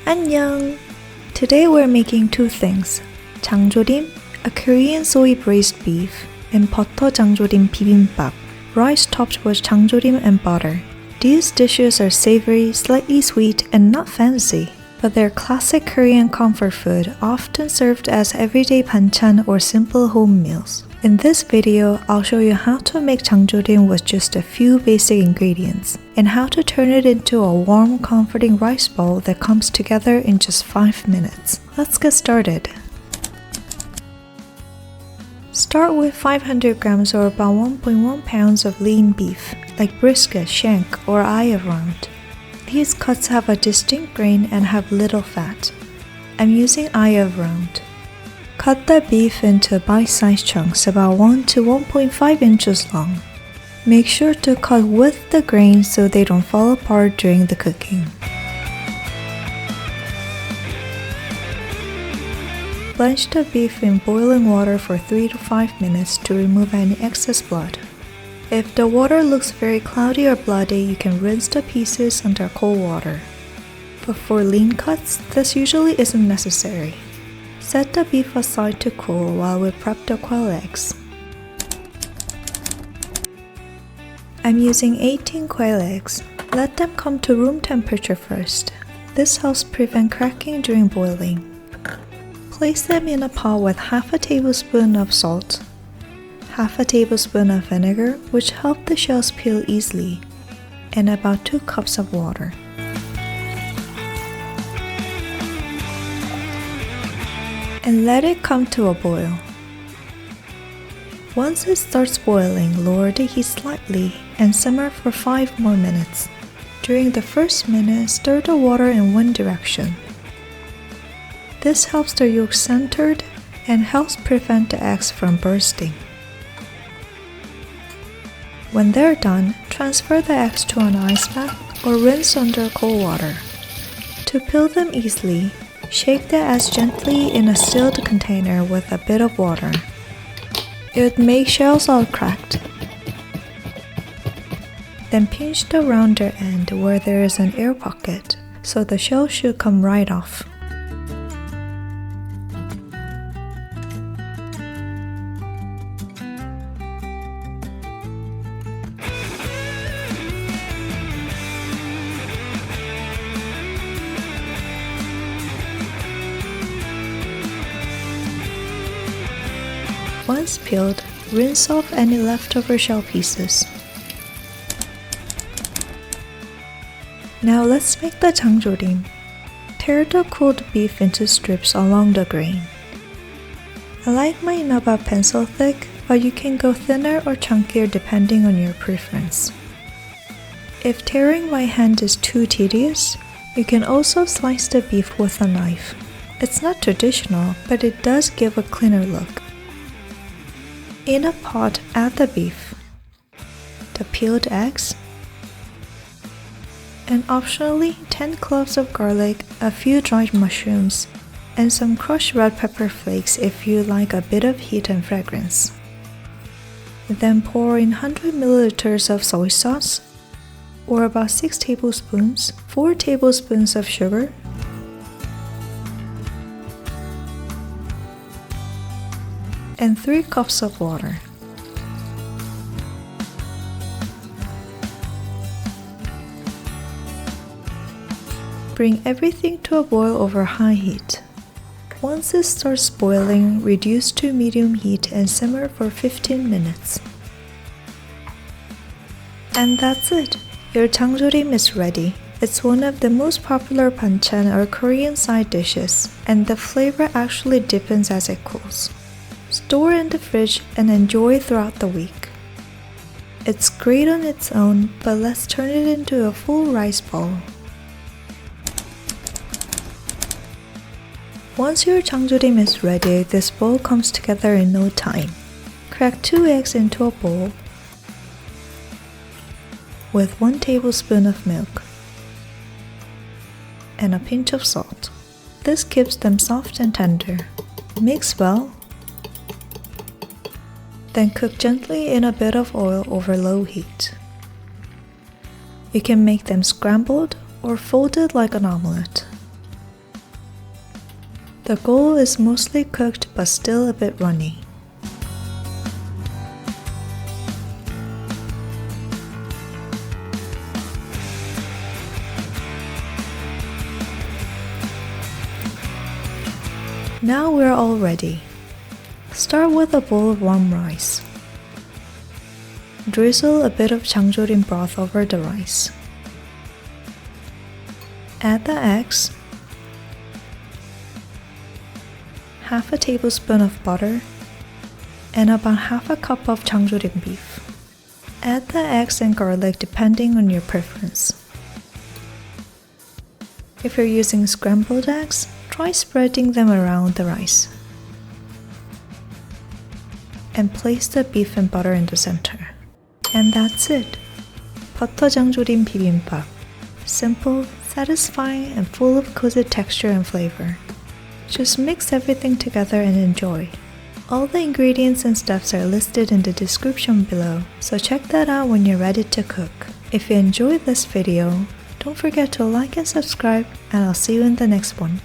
Annyeong! Today we're making two things, 장조림, a Korean soy braised beef, and 버터 장조림 bibimbap, rice topped with 장조림 and butter. These dishes are savory, slightly sweet, and not fancy, but they're classic Korean comfort food, often served as everyday banchan or simple home meals. In this video, I'll show you how to make 장조림 with just a few basic ingredients, and how to turn it into a warm, comforting rice bowl that comes together in just 5 minutes. Let's get started. Start with 500 grams or about 1.1 pounds of lean beef, like brisket, shank, or eye of round. These cuts have a distinct grain and have little fat. I'm using eye of round. Cut the beef into bite-sized chunks about 1 to 1.5 inches long. Make sure to cut with the grain so they don't fall apart during the cooking. Blanch the beef in boiling water for 3 to 5 minutes to remove any excess blood. If the water looks very cloudy or bloody, you can rinse the pieces under cold water. But for lean cuts, this usually isn't necessary. Set the beef aside to cool while we prep the quail eggs. I'm using 18 quail eggs. Let them come to room temperature first. This helps prevent cracking during boiling. Place them in a pot with half a tablespoon of salt, half a tablespoon of vinegar, which helps the shells peel easily, and about 2 cups of water. And let it come to a boil. Once it starts boiling, lower the heat slightly and simmer for 5 more minutes. During the first minute, stir the water in one direction. This helps the yolk centered and helps prevent the eggs from bursting. When they're done, transfer the eggs to an ice bath or rinse under cold water. To peel them easily, shake the eggs gently in a sealed container with a bit of water. It would make shells all cracked. Then pinch the rounder end where there is an air pocket, so the shell should come right off. Once peeled, rinse off any leftover shell pieces. Now let's make the 장조림. Tear the cooled beef into strips along the grain. I like mine about pencil thick, but you can go thinner or chunkier depending on your preference. If tearing by hand is too tedious, you can also slice the beef with a knife. It's not traditional, but it does give a cleaner look. In a pot, add the beef, the peeled eggs, and optionally 10 cloves of garlic, a few dried mushrooms, and some crushed red pepper flakes if you like a bit of heat and fragrance. Then pour in 100 milliliters of soy sauce, or about 6 tablespoons, 4 tablespoons of sugar, and 3 cups of water. Bring everything to a boil over high heat. Once it starts boiling, reduce to medium heat and simmer for 15 minutes. And that's it! Your 장조림 is ready. It's one of the most popular banchan or Korean side dishes, and the flavor actually deepens as it cools. Store in the fridge and enjoy throughout the week. It's great on its own, but let's turn it into a full rice bowl. Once your 장조림 is ready, this bowl comes together in no time. Crack 2 eggs into a bowl with 1 tablespoon of milk and a pinch of salt. This keeps them soft and tender. Mix well. Then cook gently in a bit of oil over low heat. You can make them scrambled or folded like an omelette. The goal is mostly cooked but still a bit runny. Now we're all ready. Start with a bowl of warm rice. Drizzle a bit of 장조림 broth over the rice. Add the eggs, half a tablespoon of butter, and about half a cup of 장조림 beef. Add the eggs and garlic depending on your preference. If you're using scrambled eggs, try spreading them around the rice. And place the beef and butter in the center. And that's it! 버터 장조림 bibimbap. Simple, satisfying, and full of cozy texture and flavor. Just mix everything together and enjoy. All the ingredients and steps are listed in the description below, so check that out when you're ready to cook. If you enjoyed this video, don't forget to like and subscribe, and I'll see you in the next one.